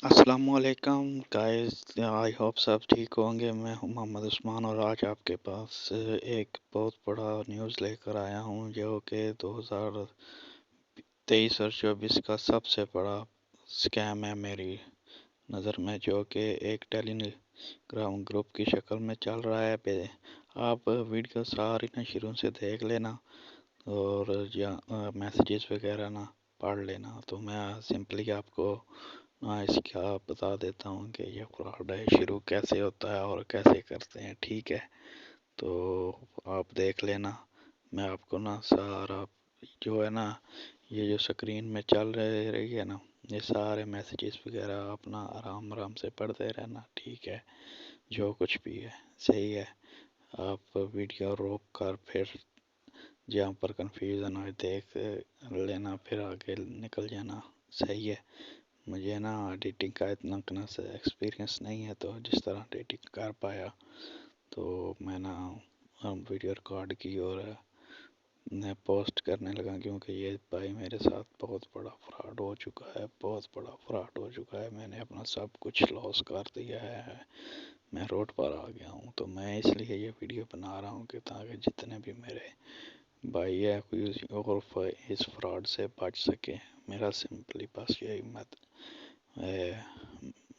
السلام علیکم guys, I hope سب ٹھیک ہوں گے۔ میں ہوں محمد عثمان اور آج آپ کے پاس ایک بہت بڑا نیوز لے کر آیا ہوں جو کہ 2023 اور 2024 کا سب سے بڑا سکیم ہے میری نظر میں، جو کہ ایک ٹیلی گرام گروپ کی شکل میں چل رہا ہے۔ آپ ویڈیو ساری نہ شروع سے دیکھ لینا اور میسیجز وغیرہ نہ پڑھ لینا، تو میں سمپلی آپ کو اس کا بتا دیتا ہوں کہ یہ فراڈ ہے، شروع کیسے ہوتا ہے اور کیسے کرتے ہیں، ٹھیک ہے؟ تو آپ دیکھ لینا، میں آپ کو سارا جو ہے یہ جو سکرین میں چل رہی ہے یہ سارے میسیجز وغیرہ اپنا آرام سے پڑھتے رہنا، ٹھیک ہے؟ جو کچھ بھی ہے صحیح ہے، آپ ویڈیو روک کر پھر جہاں پر کنفیوژن ہوئے دیکھ لینا، پھر آگے نکل جانا، صحیح ہے؟ مجھے ایڈیٹنگ کا اتنا ایکسپیرینس نہیں ہے، تو جس طرح ایڈیٹنگ کر پایا تو میں ویڈیو ریکارڈ کی اور میں پوسٹ کرنے لگا، کیونکہ یہ بھائی میرے ساتھ بہت بڑا فراڈ ہو چکا ہے، بہت بڑا فراڈ ہو چکا ہے۔ میں نے اپنا سب کچھ لاس کر دیا ہے، میں روڈ پر آ گیا ہوں۔ تو میں اس لیے یہ ویڈیو بنا رہا ہوں کہ تاکہ جتنے بھی میرے بھائی ہے کوئی اور اس فراڈ سے بچ سکے۔ میرا سمپلی بس یہی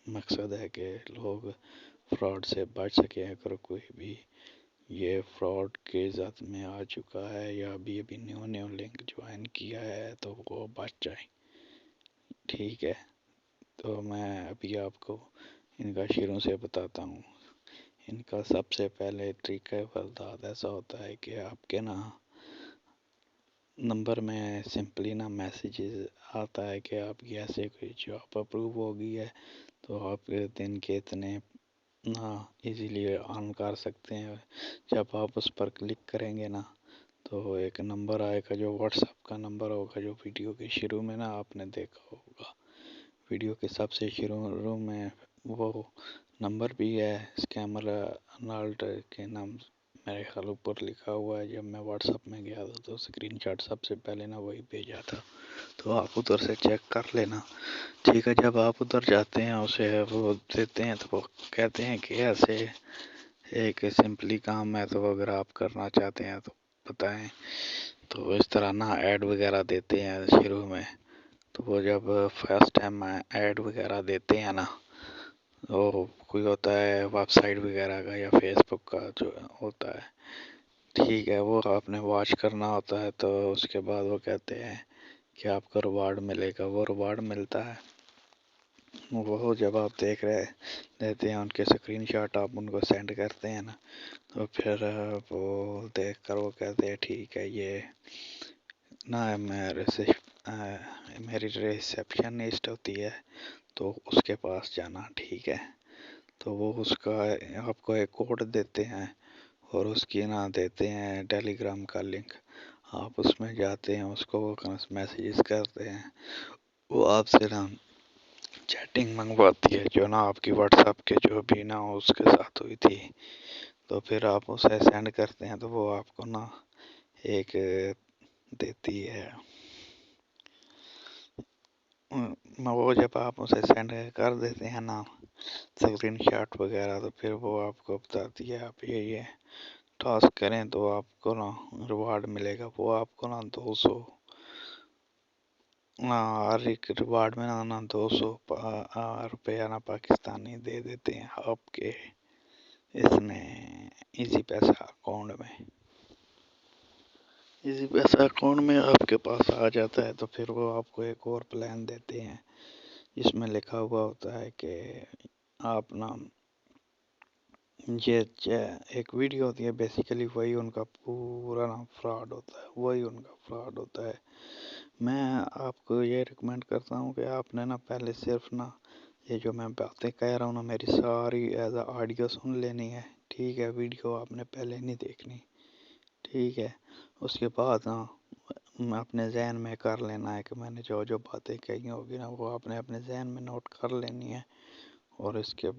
مقصد ہے کہ لوگ فراڈ سے بچ سکے۔ اگر کوئی بھی یہ فراڈ کے زد میں آ چکا ہے یا ابھی نیو لنک جوائن کیا ہے تو وہ بچ جائے، ٹھیک ہے؟ تو میں ابھی آپ کو ان کا شروع سے بتاتا ہوں۔ ان کا سب سے پہلے طریقہ فرداد ایسا ہوتا ہے کہ آپ کے نمبر میں سمپلی میسیجز آتا ہے کہ آپ کی ایسے کوئی جاب اپروو ہو گئی ہے، تو آپ دن کے اتنے ایزیلی آن کر سکتے ہیں۔ جب آپ اس پر کلک کریں گے تو ایک نمبر آئے گا جو واٹس ایپ کا نمبر ہوگا، جو ویڈیو کے شروع میں آپ نے دیکھا ہوگا۔ ویڈیو کے سب سے شروع میں وہ نمبر بھی ہے، اسکیمر ارنالڈ کے نام میرے خیال اوپر لکھا ہوا ہے۔ جب میں واٹس ایپ میں گیا تھا تو اسکرین شاٹ سب سے پہلے وہی بھیجا تھا، تو آپ ادھر سے چیک کر لینا، ٹھیک ہے؟ جب آپ ادھر جاتے ہیں اسے وہ دیتے ہیں تو وہ کہتے ہیں کہ ایسے ایک سمپلی کام ہے، تو اگر آپ کرنا چاہتے ہیں تو بتائیں۔ تو اس طرح ایڈ وغیرہ دیتے ہیں شروع میں، تو وہ جب فرسٹ ٹائم ایڈ وغیرہ دیتے ہیں وہ کوئی ہوتا ہے ویب سائٹ وغیرہ کا یا فیس بک کا جو ہوتا ہے، ٹھیک ہے؟ وہ آپ نے واچ کرنا ہوتا ہے۔ تو اس کے بعد وہ کہتے ہیں کہ آپ کو ریوارڈ ملے گا، وہ ریوارڈ ملتا ہے۔ وہ جب آپ دیکھ رہے دیتے ہیں ان کے اسکرین شاٹ، آپ ان کو سینڈ کرتے ہیں تو پھر وہ دیکھ کر وہ کہتے ہیں ٹھیک ہے، یہ میری ریسیپشنسٹ ہوتی ہے تو اس کے پاس جانا، ٹھیک ہے؟ تو وہ اس کا آپ کو ایک کوڈ دیتے ہیں اور اس کی دیتے ہیں ٹیلی گرام کا لنک۔ آپ اس میں جاتے ہیں، اس کو میسیجز کرتے ہیں، وہ آپ سے چیٹنگ منگواتی ہے جو آپ کی واٹس ایپ کے جو بھی اس کے ساتھ ہوئی تھی، تو پھر آپ اسے سینڈ کرتے ہیں تو وہ آپ کو ایک دیتی ہے۔ وہ جب آپ اسے سینڈ کر دیتے ہیں اسکرین شاٹ وغیرہ، تو پھر وہ آپ کو بتاتی ہے آپ یہ ٹاسک کریں تو آپ کو ریوارڈ ملے گا۔ وہ آپ کو 200 ہر ایک ریوارڈ میں 200 روپیہ پاکستانی دے دیتے ہیں آپ کے اس میں ایزی پیسہ اکاؤنٹ میں۔ ایزی پیسہ اکاؤنٹ میں آپ کے پاس آ جاتا ہے تو پھر وہ آپ کو ایک اور پلان دیتے ہیں جس میں لکھا ہوا ہوتا ہے کہ آپ یہ ایک ویڈیو ہوتی ہے، بیسیکلی وہی ان کا پورا فراڈ ہوتا ہے، وہی ان کا فراڈ ہوتا ہے۔ میں آپ کو یہ ریکمینڈ کرتا ہوں کہ آپ نے پہلے صرف یہ جو میں باتیں کہہ رہا ہوں میری ساری ایز اے آڈیو سن لینی ہے، ٹھیک ہے؟ ویڈیو آپ نے پہلے نہیں دیکھنی، ٹھیک ہے؟ اس کے بعد اپنے ذہن میں کر لینا ہے کہ میں نے جو باتیں کہی ہوگی وہ آپ نے اپنے ذہن میں نوٹ کر لینی ہے، اور اس کے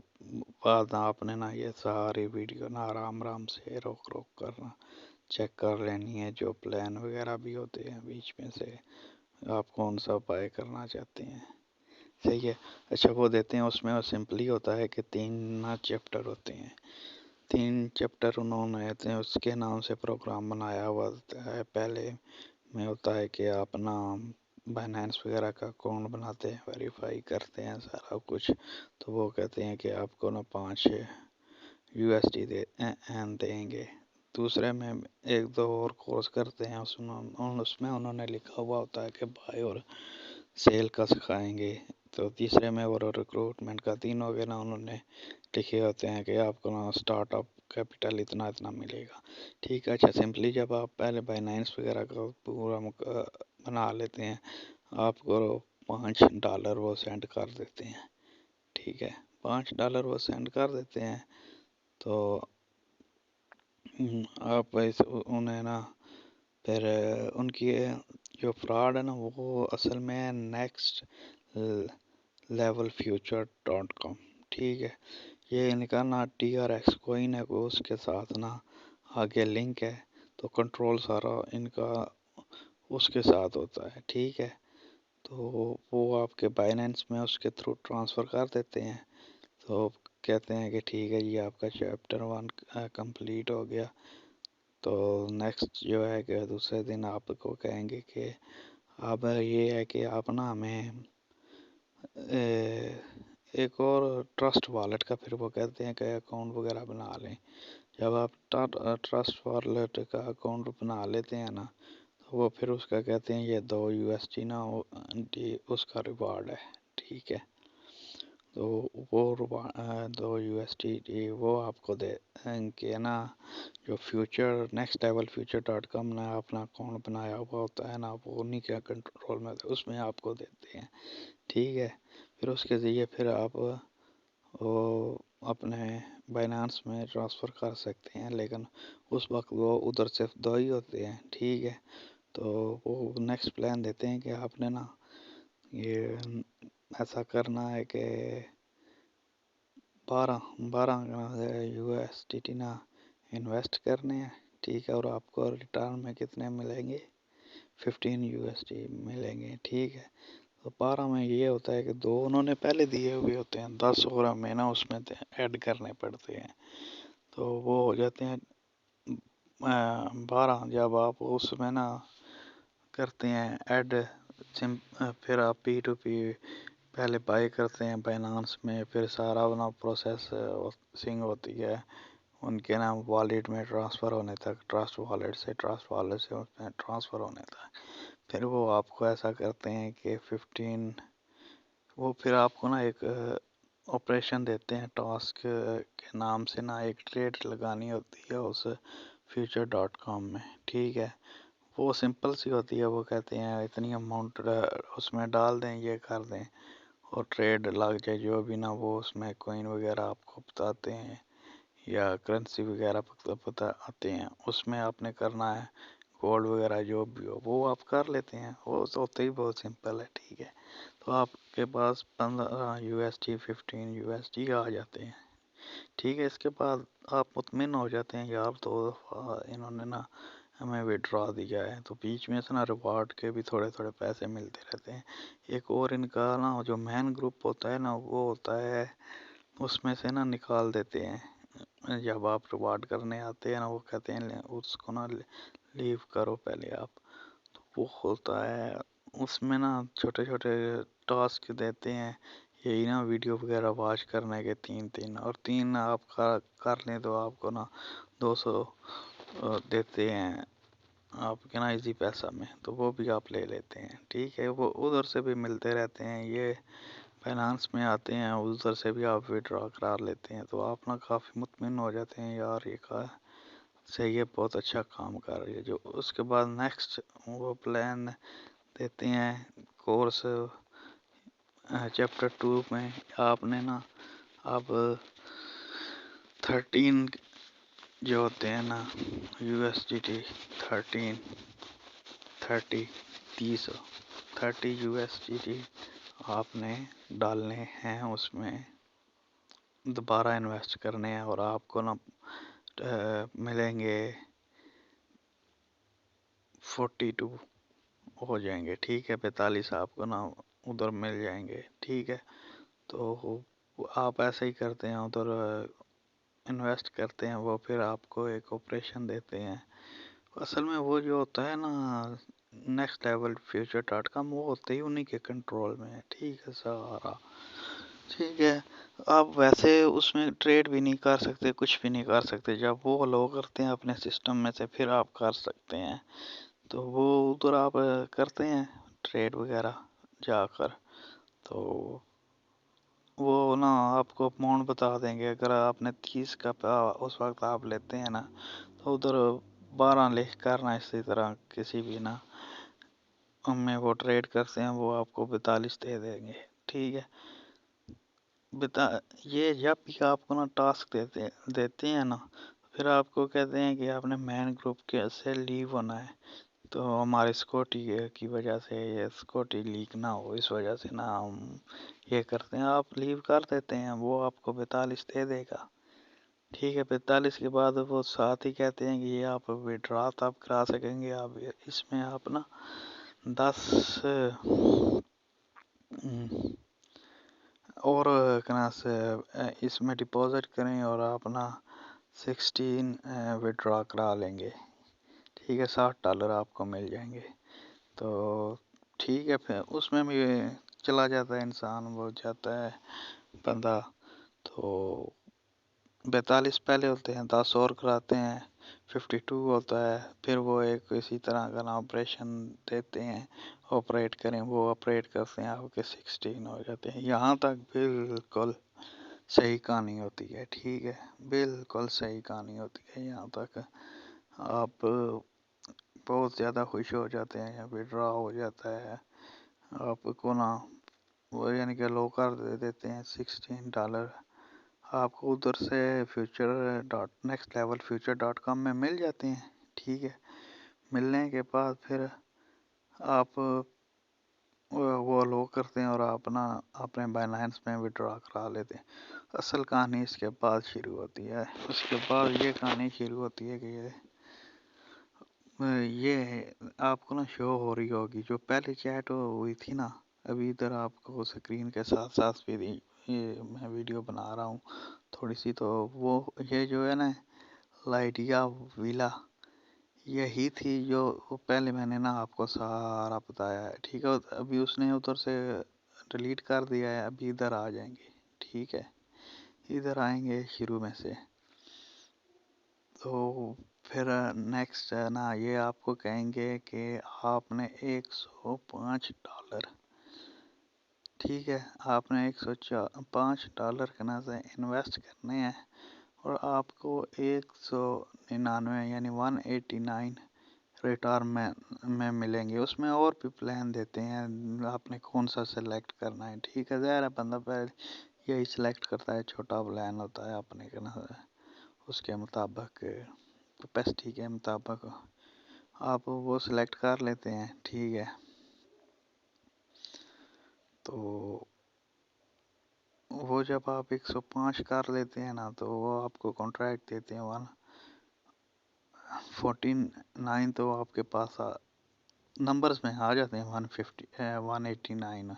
بعد آپ نے یہ ساری ویڈیو آرام سے روک کر چیک کر لینی ہے۔ جو پلان وغیرہ بھی ہوتے ہیں بیچ میں سے آپ کون سا بائی کرنا چاہتے ہیں، صحیح ہے. اچھا وہ دیتے ہیں، اس میں سمپلی ہوتا ہے کہ 3 چیپٹر ہوتے ہیں. 3 چیپٹر انہوں نے اس کے نام سے پروگرام بنایا ہوا ہوتا ہے. پہلے میں ہوتا ہے کہ آپ نا بائنانس وغیرہ کا اکاؤنٹ بناتے ہیں، ویریفائی کرتے ہیں سارا کچھ، تو وہ کہتے ہیں کہ آپ کو نا 5 USD دیں گے. دوسرے میں 1-2 اور کورس کرتے ہیں، اس میں انہوں نے لکھا ہوا ہوتا ہے کہ بائی اور سیل کا سکھائیں گے. تو تیسرے میں اور ریکروٹمنٹ کا تینوں کے نا انہوں نے لکھے ہوتے ہیں کہ آپ کو نا اسٹارٹ اپ کیپٹل اتنا ملے گا. ٹھیک ہے. اچھا سمپلی جب آپ پہلے بائنانس وغیرہ کا پورا بنا لیتے ہیں، آپ کو $5 وہ سینڈ کر دیتے ہیں. ٹھیک ہے. $5 وہ سینڈ کر دیتے ہیں تو آپ انہیں نا پھر ان کی جو فراڈ ہے نا وہ اصل میں نیکسٹ لیول future.com. ٹھیک ہے. یہ ان کا نا TRX کوئن ہے، اس کے ساتھ نا آگے لنک ہے، تو کنٹرول سارا ان کا اس کے ساتھ ہوتا ہے. ٹھیک ہے. تو وہ آپ کے بائنینس میں اس کے تھرو ٹرانسفر کر دیتے ہیں. تو کہتے ہیں کہ ٹھیک ہے جی آپ کا چیپٹر 1 کمپلیٹ ہو گیا. تو نیکسٹ جو ہے کہ دوسرے دن آپ کو کہیں گے کہ اب یہ ہے کہ آپ نا ہمیں ایک اور ٹرسٹ والیٹ کا پھر وہ کہتے ہیں کہ اکاؤنٹ وغیرہ بنا لیں. جب آپ ٹرسٹ والیٹ کا اکاؤنٹ بنا لیتے ہیں نا تو وہ پھر اس کا کہتے ہیں یہ 2 USD نا اس کا ریوارڈ ہے. ٹھیک ہے. تو وہ 2 USD وہ آپ کو دے کہ نا جو نیکسٹ لیول future.com نے اپنا اکاؤنٹ بنایا ہوا ہوتا ہے نا وہ انہیں کے کنٹرول میں اس میں آپ کو دیتے ہیں. ٹھیک ہے. پھر اس کے ذریعے پھر آپ وہ اپنے بائنانس میں ٹرانسفر کر سکتے ہیں، لیکن اس وقت وہ ادھر صرف 2 ہی ہوتے ہیں. ٹھیک ہے. تو وہ نیکسٹ پلان دیتے ہیں کہ آپ نے نا یہ ایسا کرنا ہے کہ 12 USDT نا انویسٹ کرنے ہیں. ٹھیک ہے. اور آپ کو ریٹرن میں کتنے ملیں گے؟ 15 USD ملیں گے. ٹھیک ہے. تو 12 میں یہ ہوتا ہے کہ 2 انہوں نے پہلے دیے ہوئے ہوتے ہیں، 10 اور ہمیں نا اس میں ایڈ کرنے پڑتے ہیں، تو وہ ہو جاتے ہیں 12. جب آپ اس میں نا کرتے ہیں ایڈ، پھر آپ P2P پہلے بائی کرتے ہیں بائنانس میں، پھر سارا نا پروسیسنگ ہوتی ہے ان کے نام والیٹ میں ٹرانسفر ہونے تک، ٹرسٹ والیٹ سے اس میں ٹرانسفر ہونے تک. پھر وہ آپ کو ایسا کرتے ہیں کہ 15 وہ پھر آپ کو نا ایک آپریشن دیتے ہیں ٹاسک کے نام سے نا ایک ٹریڈ لگانی ہوتی ہے اس future.com میں. ٹھیک ہے. وہ سمپل سی ہوتی ہے. وہ کہتے ہیں اتنی اماؤنٹ اس میں ڈال دیں، یہ کر دیں اور ٹریڈ لگ جائے جو بھی نا، وہ اس میں کوئن وغیرہ آپ کو بتاتے ہیں یا کرنسی وغیرہ بتاتے ہیں. اس میں آپ نے کرنا ہے گولڈ وغیرہ جو بھی ہو وہ آپ کر لیتے ہیں. وہ ہوتے ہی بہت سمپل ہے. ٹھیک ہے. تو آپ کے پاس 15 USD 15 USD آ جاتے ہیں. ٹھیک ہے. اس کے بعد آپ مطمئن ہو جاتے ہیں یار 2 دفعہ انہوں نے نا ہمیں وڈرا دیا ہے، تو بیچ میں سے نا ریوارڈ کے بھی تھوڑے پیسے ملتے رہتے ہیں. ایک اور ان کا نا جو مین گروپ ہوتا ہے نا وہ ہوتا ہے اس میں سے نا نکال دیتے ہیں. جب آپ ریوارڈ کرنے آتے ہیں نا وہ کہتے ہیں اس کو نا لیو کرو پہلے آپ. تو وہ ہوتا ہے اس میں نا چھوٹے ٹاسک دیتے ہیں، یہی نا ویڈیو وغیرہ واچ کرنے کے 3 اور 3 آپ کر لیں تو آپ کو نا 200 دیتے ہیں آپ کے نا ایزی پیسہ میں، تو وہ بھی آپ لے لیتے ہیں. ٹھیک ہے. وہ ادھر سے بھی ملتے رہتے ہیں، یہ فائنانس میں آتے ہیں ادھر سے بھی آپ وڈرا کرا لیتے ہیں. تو آپ نا کافی مطمئن ہو جاتے ہیں یار یہ کا صحیح ہے، بہت اچھا کام کر رہی ہے. جو اس کے بعد نیکسٹ وہ پلان دیتے ہیں کورس چیپٹر 2 میں آپ نے نا اب 13 جو ہوتے ہیں نا USDT 30 USDT آپ نے ڈالنے ہیں، اس میں دوبارہ انویسٹ کرنے ہیں اور آپ کو نا ملیں گے 42 ہو جائیں گے. ٹھیک ہے. 42 آپ کو نا ادھر مل جائیں گے، ٹھیک ہے۔ تو آپ ایسے ہی کرتے ہیں، ادھر انویسٹ کرتے ہیں، وہ پھر آپ کو ایک آپریشن دیتے ہیں۔ اصل میں وہ جو ہوتا ہے نا نیکسٹ لیول future.com، وہ ہوتے ہی انہیں کے کنٹرول میں ہے، ٹھیک ہے سارا، ٹھیک ہے۔ آپ ویسے اس میں ٹریڈ بھی نہیں کر سکتے، کچھ بھی نہیں کر سکتے، جب وہ لو کرتے ہیں اپنے سسٹم میں سے پھر آپ کر سکتے ہیں۔ تو وہ ادھر آپ کرتے ہیں ٹریڈ وغیرہ جا کر، تو وہ نا آپ کو اماؤنٹ بتا دیں گے۔ اگر آپ نے 30 کا اس وقت آپ لیتے ہیں نا، تو ادھر 12 لکھ کرنا، اسی طرح کسی بھی نا میں وہ ٹریڈ کرتے ہیں، وہ آپ کو 42 دے دیں گے، ٹھیک ہے۔ یہ جب بھی آپ کو نا ٹاسک دیتے ہیں نا، پھر آپ کو کہتے ہیں کہ آپ نے مین گروپ کے سے لیو ہونا ہے، تو ہماری سیکورٹی کی وجہ سے، یہ سیکورٹی لیک نہ ہو، اس وجہ سے نا ہم یہ کرتے ہیں، آپ لیو کر دیتے ہیں، وہ آپ کو 42 دے دے گا، ٹھیک ہے۔ 45 کے بعد وہ ساتھ ہی کہتے ہیں کہ یہ آپ وڈرا آپ کرا سکیں گے، آپ اس میں آپ نا 10 اور سے اس میں ڈپازٹ کریں اور اپنا 16 وڈرا کرا لیں گے، ٹھیک ہے۔ $60 آپ کو مل جائیں گے، تو ٹھیک ہے۔ پھر اس میں بھی چلا جاتا ہے انسان، وہ جاتا ہے بندہ، تو 42 پہلے ہوتے ہیں، 10 اور کراتے ہیں، 52 ہوتا ہے، پھر وہ ایک اسی طرح کا نا آپریشن دیتے ہیں، آپریٹ کریں، وہ آپریٹ کرتے ہیں، آپ کے 16 ہو جاتے ہیں۔ یہاں تک بالکل صحیح کہانی ہوتی ہے، ٹھیک ہے، بالکل صحیح کہانی ہوتی ہے، یہاں تک آپ بہت زیادہ خوش ہو جاتے ہیں، وڈرا ہو جاتا ہے آپ کو نا، وہ یعنی کہ لو کر دیتے ہیں $16، آپ کو ادھر سے نیکسٹ لیول future.com میں مل جاتے ہیں، ٹھیک ہے۔ ملنے کے بعد پھر آپ وہ لو کرتے ہیں اور اپنے بائنانس میں وڈرا کرا لیتے ہیں۔ اصل کہانی اس کے بعد شروع ہوتی ہے، اس کے بعد یہ کہانی شروع ہوتی ہے کہ یہ آپ کو نا شو ہو رہی ہوگی جو پہلے چیٹ ہوئی تھی نا، ابھی ادھر آپ کو اسکرین کے ساتھ ساتھ بھی یہ میں ویڈیو بنا رہا ہوں تھوڑی سی، تو وہ یہ جو ہے نا لائڈیا ویلا، یہی تھی جو پہلے میں نے نا آپ کو سارا بتایا ہے، ٹھیک ہے۔ ابھی اس نے ادھر سے ڈیلیٹ کر دیا ہے، ابھی ادھر آ جائیں گے، ٹھیک ہے، ادھر آئیں گے شروع میں سے، تو پھر نیکسٹ نا یہ آپ کو کہیں گے کہ آپ نے $105، ٹھیک ہے، آپ نے $105 کے نا سے انویسٹ کرنے ہیں، اور آپ کو 199 یعنی 189 ریٹرن میں ملیں گے۔ اس میں اور بھی پلان دیتے ہیں، آپ نے کون سا سلیکٹ کرنا ہے، ٹھیک ہے، ظاہر ہے بندہ پہلے یہی سلیکٹ کرتا ہے، چھوٹا پلان ہوتا ہے اپنے کے نا، اس کے مطابق کیپیسٹی کے مطابق آپ وہ سلیکٹ کر لیتے ہیں، ٹھیک ہے۔ تو وہ جب آپ 105 کر لیتے ہیں نا، تو وہ آپ کو کانٹریکٹ دیتے ہیں 149، تو آپ کے پاس نمبرز میں آ جاتے ہیں 189،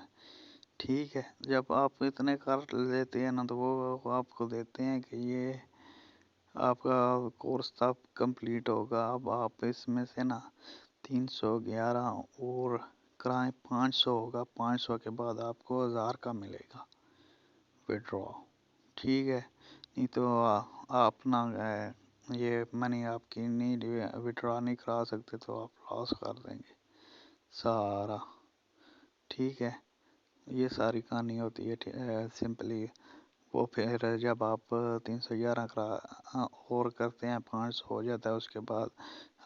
ٹھیک ہے۔ جب آپ اتنے کر لیتے ہیں نا، تو وہ آپ کو دیتے ہیں کہ یہ آپ کا کورس تب کمپلیٹ ہوگا، اب آپ اس میں سے نا 311 اور کرائیں، 500 ہوگا، 500 کے بعد آپ کو 1000 کا ملے گا وڈرا، ٹھیک ہے۔ نہیں تو آپ نا یہ منی آپ کی نہیں وڈرا نہیں کرا سکتے، تو آپ لاس کر دیں گے سارا، ٹھیک ہے۔ یہ ساری کہانی ہوتی ہے سمپلی۔ وہ پھر جب آپ 311 اور کرتے ہیں، 500 ہو جاتا ہے، اس کے بعد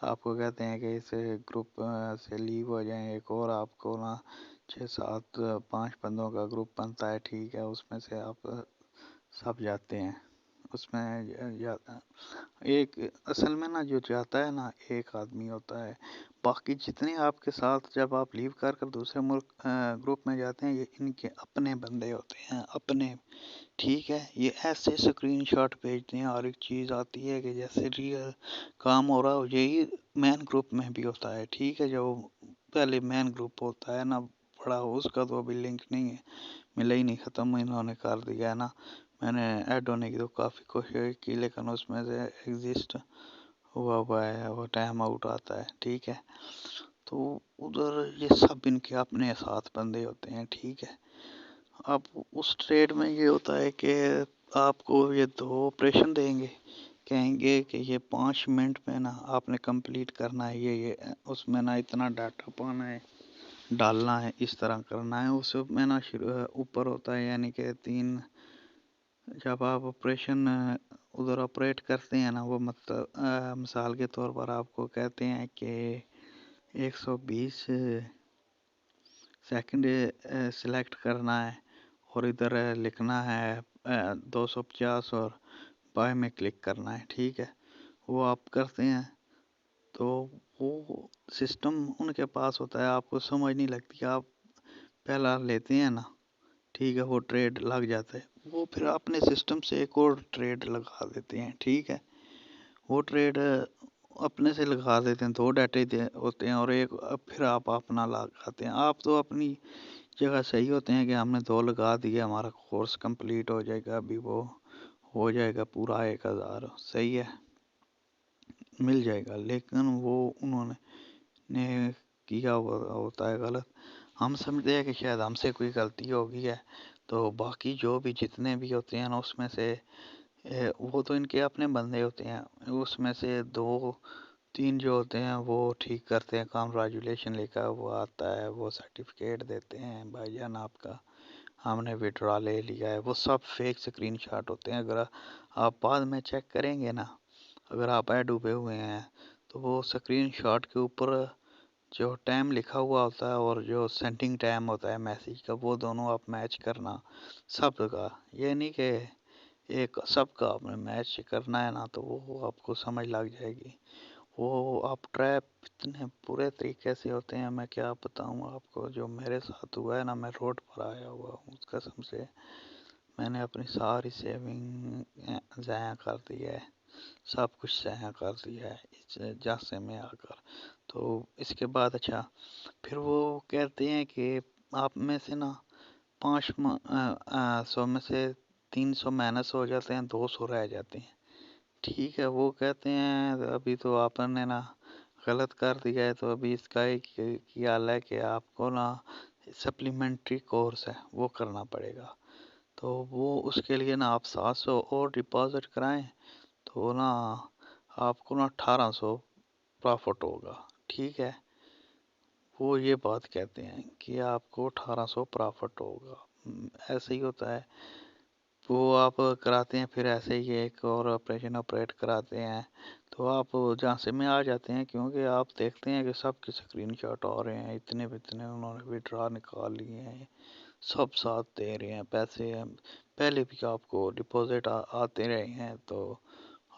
آپ کو کہتے ہیں کہ اس گروپ سے لیو ہو جائیں، ایک اور آپ کو نا 5 بندوں کا گروپ بنتا ہے، ٹھیک ہے، اس میں سے آپ سب جاتے ہیں، اس میں ایک اصل میں نا جو جاتا ہے نا ایک آدمی ہوتا ہے، باقی جتنے آپ کے ساتھ جب آپ لیو کر دوسرے ملک گروپ میں جاتے ہیں، یہ ان کے اپنے بندے ہوتے ہیں، اپنے، ٹھیک ہے۔ یہ ایسے اسکرین شاٹ بھیجتے ہیں، اور ایک چیز آتی ہے کہ جیسے ریئل کام ہو رہا ہو، یہی مین گروپ میں بھی ہوتا ہے، ٹھیک ہے۔ جو پہلے مین گروپ ہوتا ہے نا پڑا اس کا تو ابھی لنک نہیں ہے، ملا ہی نہیں، ختم انہوں نے کر دیا ہے نا۔ میں نے ایڈ ہونے کی تو کافی کوشش کی لیکن اس میں سے ایگزسٹ ہوا ہے، وہ ٹائم آؤٹ آتا ہے، ٹھیک ہے۔ تو ادھر یہ سب ان کے اپنے ساتھ بندے ہوتے ہیں، ٹھیک ہے۔ اب اس ٹریڈ میں یہ ہوتا ہے کہ آپ کو یہ 2 آپریشن دیں گے، کہیں گے کہ یہ 5 منٹ میں نا آپ نے کمپلیٹ کرنا ہے، یہ اس میں نا اتنا ڈاٹا پانا ہے، ڈالنا ہے، اس طرح کرنا ہے۔ اس میں نا اوپر ہوتا ہے یعنی کہ 3، جب آپ آپریشن ادھر آپریٹ کرتے ہیں نا، وہ مطلب مثال کے طور پر آپ کو کہتے ہیں کہ 120 سیکنڈ سلیکٹ کرنا ہے اور ادھر لکھنا ہے 250 اور بائے میں کلک کرنا ہے، ٹھیک ہے۔ وہ آپ کرتے ہیں تو وہ سسٹم ان کے پاس ہوتا ہے، آپ کو سمجھ نہیں لگتی، آپ پہلا لیتے ہیں نا، ٹھیک ہے، وہ ٹریڈ لگ جاتا ہے، وہ پھر اپنے سسٹم سے ایک اور ٹریڈ لگا دیتے ہیں، ٹھیک ہے۔ وہ ٹریڈ اپنے سے لگا دیتے ہیں، 2 ڈاٹے ہوتے ہیں اور ایک پھر آپ اپنا لگاتے ہیں۔ آپ تو اپنی جگہ صحیح ہوتے ہیں کہ ہم نے 2 لگا دیے، ہمارا کورس کمپلیٹ ہو جائے گا، ابھی وہ ہو جائے گا پورا 1000، صحیح ہے، مل جائے گا، لیکن وہ انہوں نے کیا ہوتا ہے غلط۔ ہم سمجھتے ہیں کہ شاید ہم سے کوئی غلطی ہو گئی ہے، تو باقی جو بھی جتنے بھی ہوتے ہیں نا، اس میں سے وہ تو ان کے اپنے بندے ہوتے ہیں، اس میں سے 2-3 جو ہوتے ہیں وہ ٹھیک کرتے ہیں کام، کانگریچولیشن لکھا وہ آتا ہے، وہ سرٹیفکیٹ دیتے ہیں، بھائی جان آپ کا ہم نے وڈرا لے لیا ہے۔ وہ سب فیک سکرین شاٹ ہوتے ہیں، اگر آپ بعد میں چیک کریں گے نا، اگر آپ ایڈ ڈوبے ہوئے ہیں تو وہ سکرین شاٹ کے اوپر جو ٹائم لکھا ہوا ہوتا ہے اور جو سینڈنگ ٹائم ہوتا ہے میسیج کا، وہ دونوں آپ میچ کرنا سب کا، یہ نہیں کہ ایک سب کا آپ نے میچ کرنا ہے نا، تو وہ آپ کو سمجھ لگ جائے گی۔ وہ آپ ٹریپ اتنے برے طریقے سے ہوتے ہیں، میں کیا بتاؤں آپ کو، جو میرے ساتھ ہوا ہے نا، میں روڈ پر آیا ہوا ہوں قسم سے، میں نے اپنی ساری سیونگ ضائع کر دی ہے، سب کچھ ضائع کر دیا ہے اس جیسے میں آ کر۔ تو اس کے بعد اچھا پھر وہ کہتے ہیں کہ آپ میں سے نا 500 میں سے 300 مائنس ہو جاتے ہیں، 200 رہ جاتے ہیں، ٹھیک ہے۔ وہ کہتے ہیں ابھی تو آپ نے نا غلط کر دیا ہے، تو ابھی اس کا ایک حال ہے کہ آپ کو نا سپلیمنٹری کورس ہے وہ کرنا پڑے گا، تو وہ اس کے لیے نا آپ 700 اور ڈپازٹ کرائیں تو نا آپ کو نا 1800 پرافٹ ہوگا، ٹھیک ہے۔ وہ یہ بات کہتے ہیں کہ آپ کو 1800 پرافٹ ہوگا، ایسے ہی ہوتا ہے۔ وہ آپ کراتے ہیں، پھر ایسے ہی ایک اور آپریشن آپریٹ کراتے ہیں، تو آپ جہاں سے میں آ جاتے ہیں، کیونکہ آپ دیکھتے ہیں کہ سب کے سکرین شاٹ آ رہے ہیں، اتنے انہوں نے وڈرا نکال لیے ہیں، سب ساتھ دے رہے ہیں پیسے، پہلے بھی آپ کو ڈپازٹ آتے رہے ہیں، تو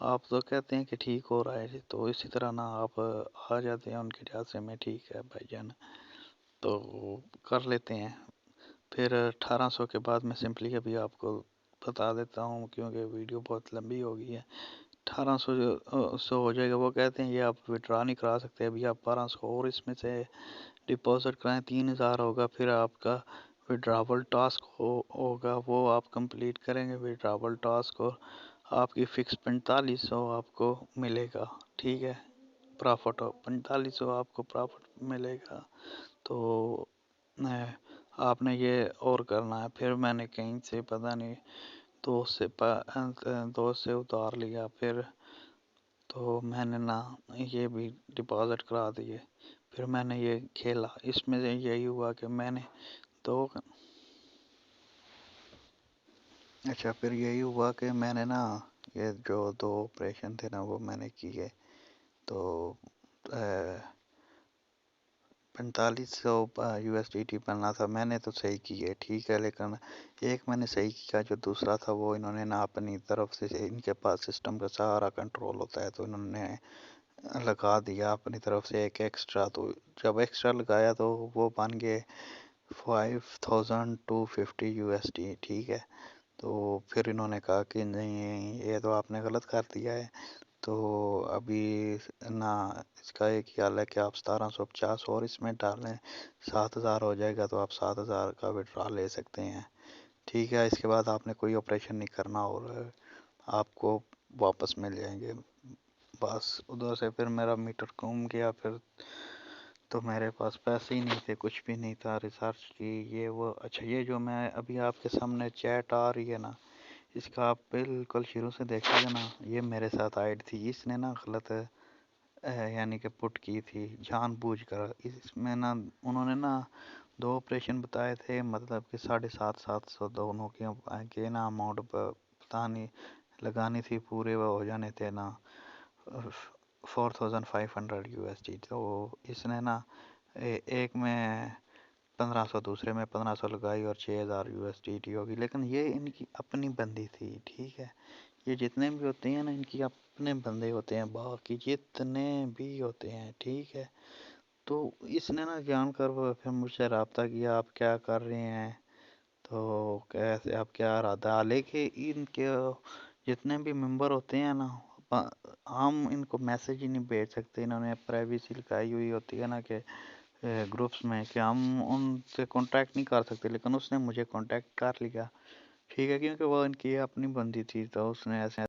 آپ تو کہتے ہیں کہ ٹھیک ہو رہا ہے، تو اسی طرح نا آپ آ جاتے ہیں ان کے جیسے میں، ٹھیک ہے بھائی جان، تو کر لیتے ہیں۔ پھر 1800 کے بعد میں سمپلی ابھی آپ کو بتا دیتا ہوں کیونکہ ویڈیو بہت لمبی ہو گئی ہے۔ 1800 ہو جائے گا، وہ کہتے ہیں یہ آپ وڈرا نہیں کرا سکتے، ابھی آپ 1200 اور اس میں سے ڈپازٹ کرائیں، 3000 ہوگا، پھر آپ کا وڈراول ٹاسک ہوگا، وہ آپ کمپلیٹ کریں گے وڈراول ٹاسک، اور آپ کی فکس 4500 آپ کو ملے گا، ٹھیک ہے، پرافٹ 4500 آپ کو پرافٹ ملے گا۔ تو آپ نے یہ اور کرنا ہے۔ پھر میں نے کہیں سے پتہ نہیں دو سے اتار لیا، پھر تو میں نے نا یہ بھی ڈپازٹ کرا دیے، پھر میں نے یہ کھیلا، اس میں سے یہی ہوا کہ میں نے پھر یہی ہوا کہ میں نے نا یہ جو 2 آپریشن تھے نا وہ میں نے کیے، تو 4500 USDT بننا تھا، میں نے تو صحیح کیے، ٹھیک ہے، لیکن ایک میں نے صحیح کیا، جو دوسرا تھا وہ انہوں نے نا اپنی طرف سے، ان کے پاس سسٹم کا سارا کنٹرول ہوتا ہے، تو انہوں نے لگا دیا اپنی طرف سے ایک ایکسٹرا، تو جب ایکسٹرا لگایا تو وہ بن گئے 5250 USD، ٹھیک ہے۔ تو پھر انہوں نے کہا کہ نہیں، یہ تو آپ نے غلط کر دیا ہے، تو ابھی نا اس کا ایک ہی حل ہے کہ آپ 1750 اور اس میں ڈالیں، 7000 ہو جائے گا تو آپ 7000 کا وڈرا لے سکتے ہیں، ٹھیک ہے۔ اس کے بعد آپ نے کوئی آپریشن نہیں کرنا اور آپ کو واپس مل جائیں گے۔ بس ادھر سے پھر میرا میٹر گھوم گیا، پھر تو میرے پاس پیسے ہی نہیں تھے، کچھ بھی نہیں تھا، ریسرچ کی یہ وہ۔ اچھا، یہ جو میں ابھی آپ کے سامنے چیٹ آ رہی ہے نا، اس کا آپ بالکل شروع سے دیکھیں گے نا، یہ میرے ساتھ ایڈ تھی، اس نے نا غلط یعنی کہ پٹ کی تھی جان بوجھ کر۔ اس میں نا انہوں نے نا 2 آپریشن بتائے تھے، مطلب کہ 750 دونوں کے نا اماؤنٹ پتہ نہیں لگانی تھی، پورے وہ ہو جانے تھے نا 4500 USD۔ تو اس نے نا ایک میں 1500، دوسرے میں 1500 لگائی اور 6000 USD ہوگی، لیکن یہ ان کی اپنی بندی تھی، ٹھیک ہے۔ یہ جتنے بھی ہوتے ہیں نا ان کی اپنے بندے ہوتے ہیں، باقی جتنے بھی ہوتے ہیں، ٹھیک ہے۔ تو اس نے نا جان کر وہ پھر مجھ سے رابطہ کیا، آپ کیا کر رہے ہیں، تو کیسے آپ کیا ارادہ، حالانکہ ان کے جتنے بھی ممبر ہوتے ہیں نا، ہم ان کو میسج ہی نہیں بھیج سکتے، انہوں نے پرائیویسی لگائی ہوئی ہوتی ہے نا کہ گروپس میں، کہ ہم ان سے کانٹیکٹ نہیں کر سکتے، لیکن اس نے مجھے کانٹیکٹ کر لیا، ٹھیک ہے، کیونکہ وہ ان کی اپنی بندی تھی، تو اس نے ایسے